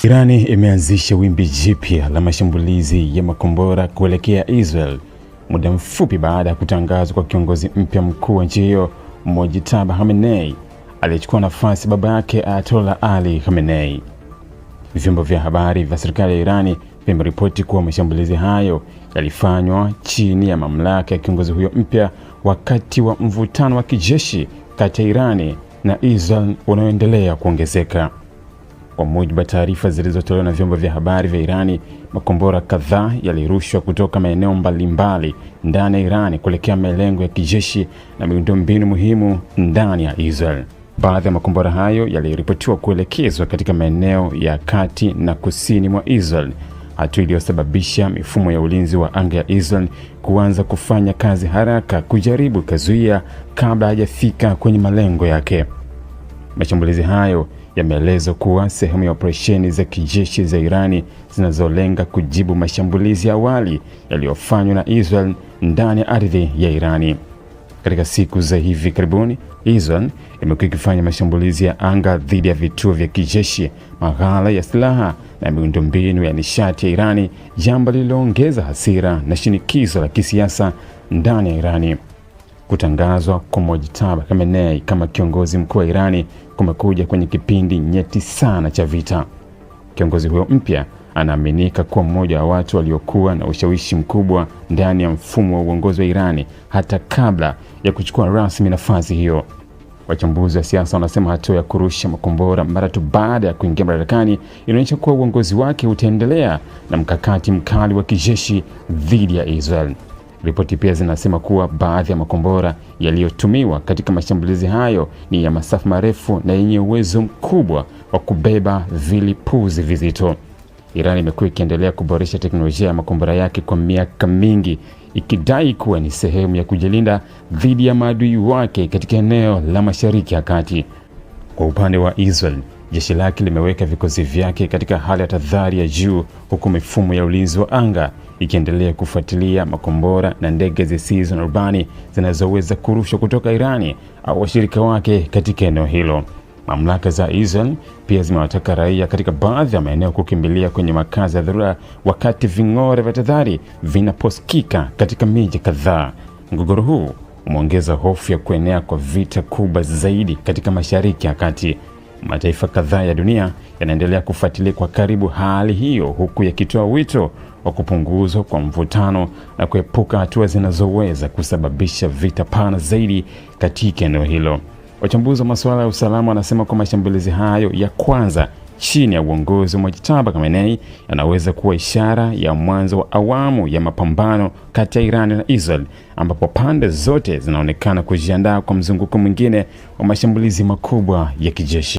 Irani imeanzisha wimbi jipya la mashambulizi ya makombora kuelekea Israel muda mfupi baada ya kutangazwa kwa kiongozi mpya mkuu wa nchi hiyo, Mojtaba Khamenei, aliyechukua nafasi baba yake Ayatollah Ali Khamenei. Vyombo vya habari vya serikali ya Irani vimeripoti kuwa mashambulizi hayo yalifanywa chini ya mamlaka ya kiongozi huyo mpya wakati wa mvutano wa kijeshi kati ya Irani na Israel unaoendelea kuongezeka. Kwa mujibu wa taarifa zilizotolewa na vyombo vya habari vya Irani, makombora kadhaa yalirushwa kutoka maeneo mbalimbali ndani ya Irani kuelekea malengo ya kijeshi na miundombinu muhimu ndani ya Israel. Baadhi ya makombora hayo yaliripotiwa kuelekezwa katika maeneo ya kati na kusini mwa Israel, hatua iliyosababisha mifumo ya ulinzi wa anga ya Israel kuanza kufanya kazi haraka kujaribu kuzuia kabla hajafika kwenye malengo yake. Mashambulizi hayo yameelezwa kuwa sehemu ya operesheni za kijeshi za Irani zinazolenga kujibu mashambulizi ya awali yaliyofanywa na Israel ndani ya ardhi ya Irani. Katika siku za hivi karibuni, Israel imekuwa ikifanya mashambulizi ya anga dhidi ya vituo vya kijeshi, maghala ya silaha na miundombinu ya nishati ya Irani, jambo lililoongeza hasira na shinikizo la kisiasa ndani ya Irani. Kutangazwa kwa Mojtaba Khamenei kama kiongozi mkuu wa Irani kumekuja kwenye kipindi nyeti sana cha vita. Kiongozi huyo mpya anaaminika kuwa mmoja wa watu waliokuwa na ushawishi mkubwa ndani ya mfumo wa uongozi wa Irani hata kabla ya kuchukua rasmi nafasi hiyo. Wachambuzi wa siasa wanasema hatua ya kurusha makombora mara tu baada ya kuingia madarakani inaonyesha kuwa uongozi wake utaendelea na mkakati mkali wa kijeshi dhidi ya Israel. Ripoti pia zinasema kuwa baadhi ya makombora yaliyotumiwa katika mashambulizi hayo ni ya masafa marefu na yenye uwezo mkubwa wa kubeba vilipuzi vizito. Iran imekuwa ikiendelea kuboresha teknolojia ya makombora yake kwa miaka mingi, ikidai kuwa ni sehemu ya kujilinda dhidi ya maadui wake katika eneo la Mashariki ya Kati. Kwa upande wa Israel, jeshi lake limeweka vikosi vyake katika hali ya tahadhari ya juu, huku mifumo ya ulinzi wa anga ikiendelea kufuatilia makombora na ndege zisizo na rubani zinazoweza kurushwa kutoka Irani au washirika wake katika eneo hilo. Mamlaka za Israel pia zimewataka raia katika baadhi ya maeneo kukimbilia kwenye makazi ya dharura wakati ving'ora vya tahadhari vinaposikika katika miji kadhaa. Mgogoro huu umeongeza hofu ya kuenea kwa vita kubwa zaidi katika Mashariki ya Kati. Mataifa kadhaa ya dunia yanaendelea kufuatilia kwa karibu hali hiyo, huku yakitoa wito wa kupunguzwa kwa mvutano na kuepuka hatua zinazoweza kusababisha vita pana zaidi katika eneo hilo. Wachambuzi wa masuala ya usalama wanasema kwa mashambulizi hayo ya kwanza chini ya uongozi wa Mojtaba Khamenei yanaweza kuwa ishara ya mwanzo wa awamu ya mapambano kati ya Iran na Israel, ambapo pande zote zinaonekana kujiandaa kwa mzunguko mwingine wa mashambulizi makubwa ya kijeshi.